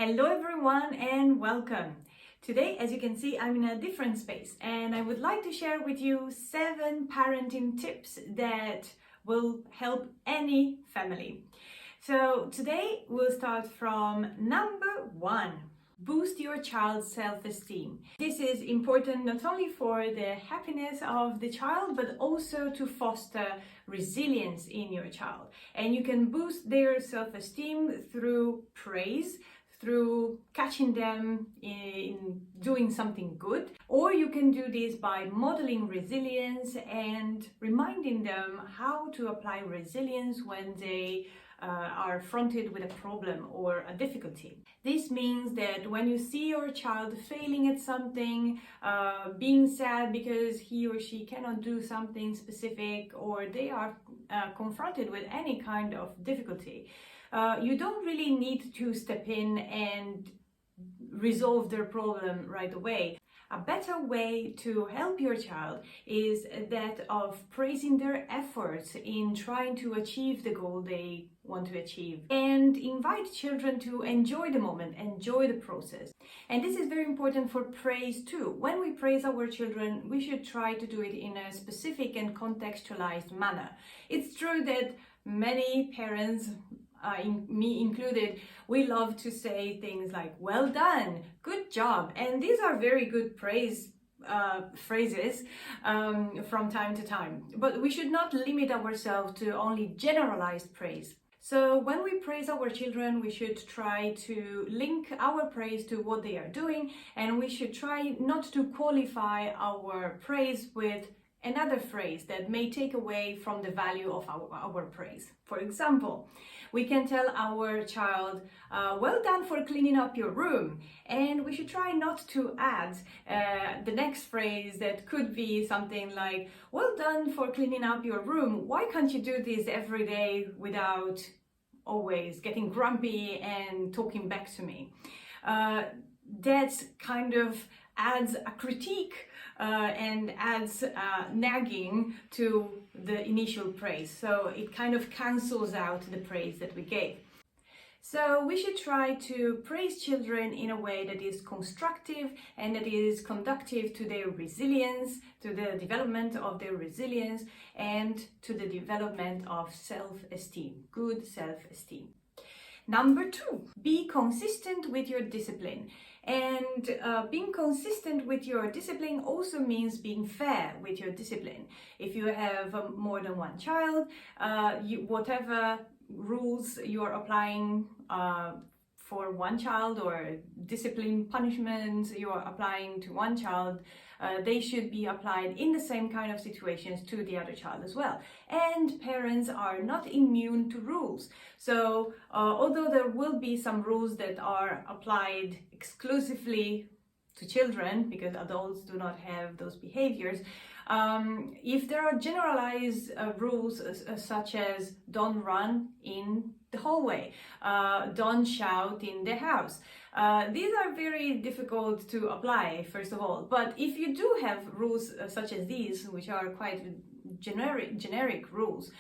Hello everyone and welcome. Today, as you can see, I'm in a different space and I would like to share with you 7 parenting tips that will help any family. So today we'll start from number 1. Boost your child's self-esteem. This is important not only for the happiness of the child, but also to foster resilience in your child. And you can boost their self-esteem through praise, through catching them in doing something good, or you can do this by modeling resilience and reminding them how to apply resilience when they are fronted with a problem or a difficulty. This means that when you see your child failing at something, being sad because he or she cannot do something specific, or they are confronted with any kind of difficulty, you don't really need to step in and resolve their problem right away. A better way to help your child is that of praising their efforts in trying to achieve the goal they want to achieve, and invite children to enjoy the moment, enjoy the process. And this is very important for praise too. When we praise our children, we should try to do it in a specific and contextualized manner. It's true that many parents, me included, we love to say things like well done, good job, and these are very good praise phrases from time to time, but we should not limit ourselves to only generalized praise. So when we praise our children, we should try to link our praise to what they are doing, and we should try not to qualify our praise with another phrase that may take away from the value of our praise. For example, we can tell our child, well done for cleaning up your room, and we should try not to add the next phrase that could be something like, well done for cleaning up your room, why can't you do this every day without always getting grumpy and talking back to me? That kind of adds a critique and adds nagging to the initial praise. So it kind of cancels out the praise that we gave. So we should try to praise children in a way that is constructive and that is conducive to their resilience, to the development of their resilience, and to the development of self-esteem, good self-esteem. Number 2, be consistent with your discipline. And being consistent with your discipline also means being fair with your discipline. If you have more than one child, whatever rules you're applying for one child, or discipline punishments you're applying to one child, they should be applied in the same kind of situations to the other child as well. And parents are not immune to rules. So although there will be some rules that are applied exclusively to children, because adults do not have those behaviors, if there are generalized rules such as don't run in the hallway, don't shout in the house, these are very difficult to apply, first of all. But if you do have rules such as these, which are quite generic rules,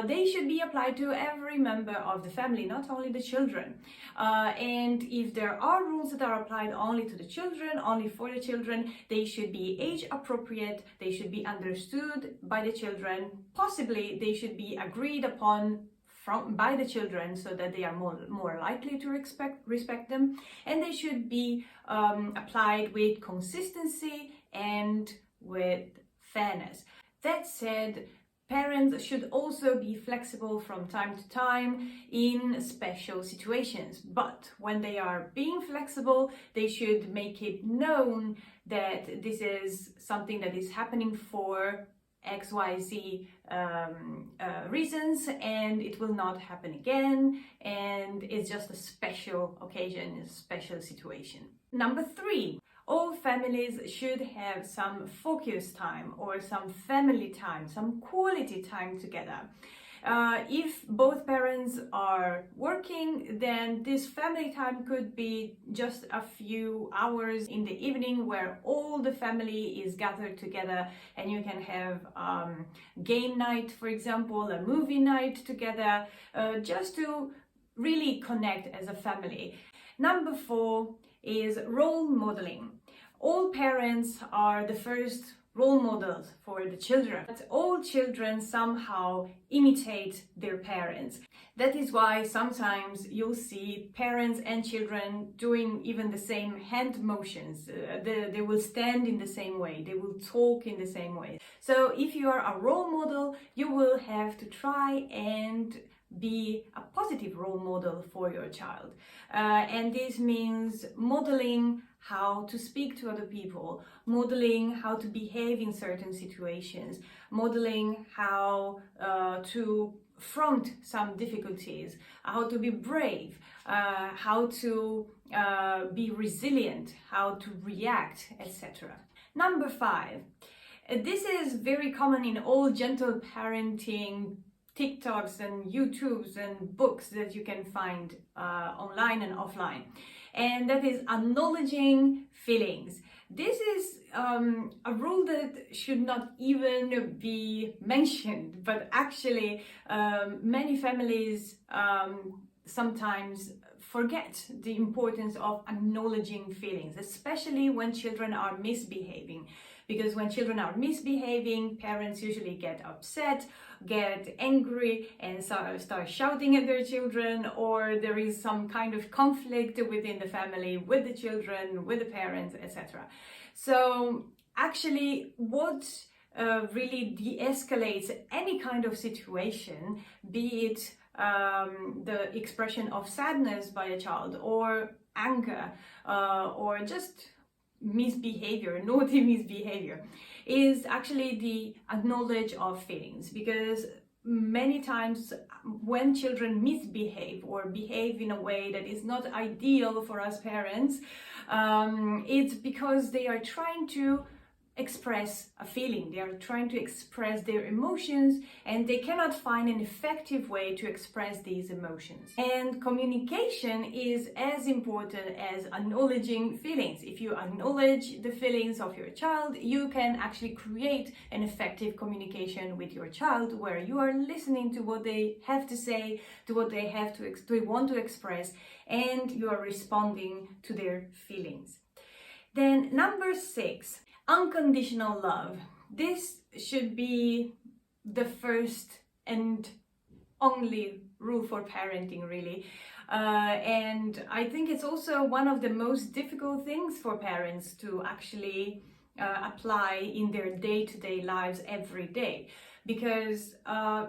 they should be applied to every member of the family, not only the children. And if there are rules that are applied only to the children, only for the children, they should be age appropriate, they should be understood by the children, possibly they should be agreed upon by the children so that they are more likely to respect them, and they should be applied with consistency and with fairness. That said, parents should also be flexible from time to time in special situations, but when they are being flexible, they should make it known that this is something that is happening for XYZ reasons, and it will not happen again, and it's just a special occasion, a special situation. Number 3, all families should have some focus time or some family time, some quality time together. If both parents are working, then this family time could be just a few hours in the evening where all the family is gathered together, and you can have game night, for example, a movie night together, just to really connect as a family. Number 4 is role modeling. All parents are the first role models for the children. But all children somehow imitate their parents. That is why sometimes you'll see parents and children doing even the same hand motions. They will stand in the same way. They will talk in the same way. So if you are a role model, you will have to try and be a positive role model for your child. And this means modeling how to speak to other people, modeling how to behave in certain situations, modeling how to front some difficulties, how to be brave, how to be resilient, how to react, etc. Number 5. This is very common in all gentle parenting TikToks and YouTubes and books that you can find online and offline. And that is acknowledging feelings. This is a rule that should not even be mentioned, but actually many families sometimes forget the importance of acknowledging feelings, especially when children are misbehaving. Because when children are misbehaving, parents usually get upset, get angry, and start shouting at their children, or there is some kind of conflict within the family, with the children, with the parents, etc. So actually what really de-escalates any kind of situation, be it the expression of sadness by a child, or anger, or just misbehavior, naughty misbehavior, is actually the acknowledge of feelings. Because many times when children misbehave or behave in a way that is not ideal for us parents, it's because they are trying to express a feeling, they are trying to express their emotions, and they cannot find an effective way to express these emotions. And communication is as important as acknowledging feelings. If you acknowledge the feelings of your child, you can actually create an effective communication with your child, where you are listening to what they have to say, to what they have to they want to express, and you are responding to their feelings. Then number 6, unconditional love. This should be the first and only rule for parenting, really. And I think it's also one of the most difficult things for parents to actually apply in their day-to-day lives every day. Because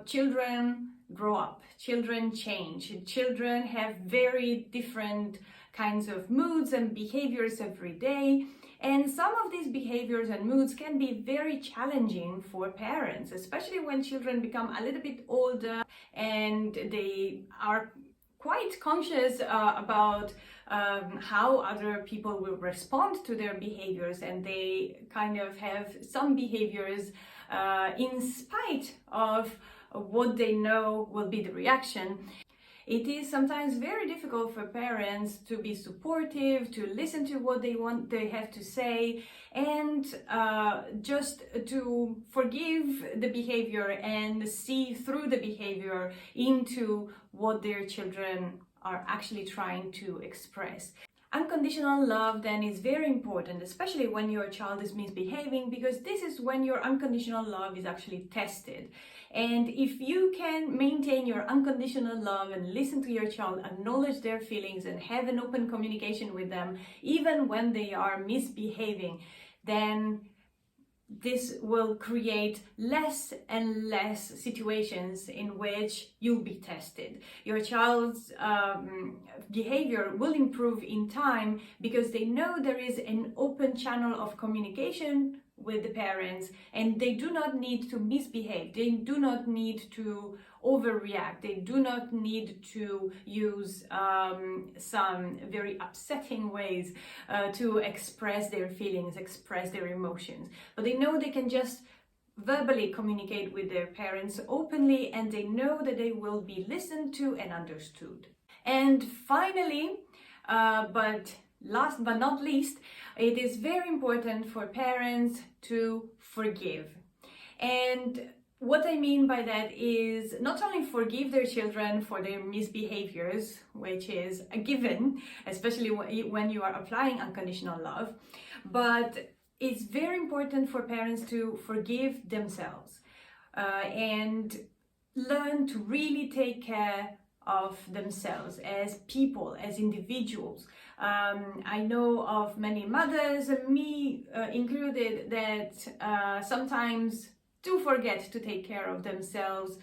children grow up, children change, children have very different kinds of moods and behaviors every day. And some of these behaviors and moods can be very challenging for parents, especially when children become a little bit older and they are quite conscious about how other people will respond to their behaviors, and they kind of have some behaviors in spite of what they know will be the reaction. It is sometimes very difficult for parents to be supportive, to listen to what they have to say, and just to forgive the behavior and see through the behavior into what their children are actually trying to express. Unconditional love then is very important, especially when your child is misbehaving, because this is when your unconditional love is actually tested. And if you can maintain your unconditional love and listen to your child, acknowledge their feelings, and have an open communication with them, even when they are misbehaving, then this will create less and less situations in which you'll be tested. Your child's behavior will improve in time because they know there is an open channel of communication with the parents, and they do not need to misbehave, they do not need to overreact, they do not need to use some very upsetting ways to express their feelings, express their emotions. But they know they can just verbally communicate with their parents openly, and they know that they will be listened to and understood. And finally, but last but not least, it is very important for parents to forgive. And What I mean by that is not only forgive their children for their misbehaviors, which is a given, especially when you are applying unconditional love, but it's very important for parents to forgive themselves and learn to really take care of themselves as people, as individuals. I know of many mothers, me included, that sometimes do forget to take care of themselves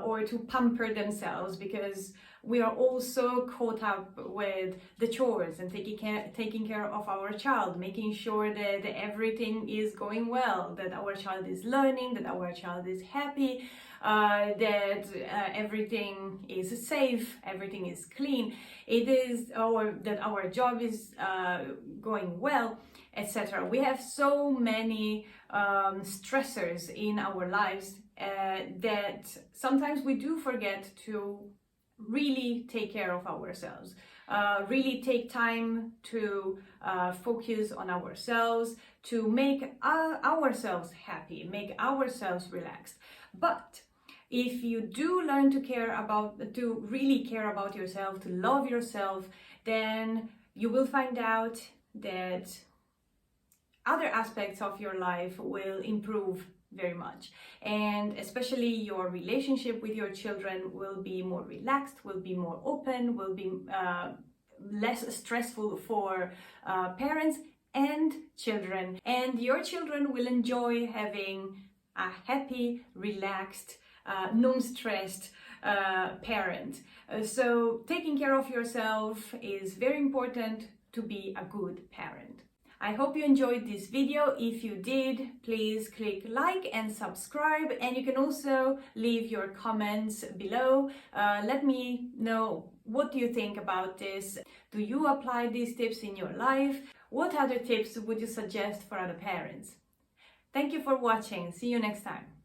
or to pamper themselves, because we are all so caught up with the chores and taking care of our child, making sure that everything is going well, that our child is learning, that our child is happy, that everything is safe, everything is clean, or that our job is going well, etc. We have so many stressors in our lives that sometimes we do forget to really take care of ourselves, really take time to focus on ourselves, to make ourselves happy, make ourselves relaxed. But if you do learn to really care about yourself, to love yourself, then you will find out that other aspects of your life will improve very much, and especially your relationship with your children will be more relaxed, will be more open, will be less stressful for parents and children, and your children will enjoy having a happy, relaxed, non-stressed parent. So taking care of yourself is very important to be a good parent. I hope you enjoyed this video. If you did, please click like and subscribe, and you can also leave your comments below. Let me know, what do you think about this? Do you apply these tips in your life? What other tips would you suggest for other parents? Thank you for watching. See you next time.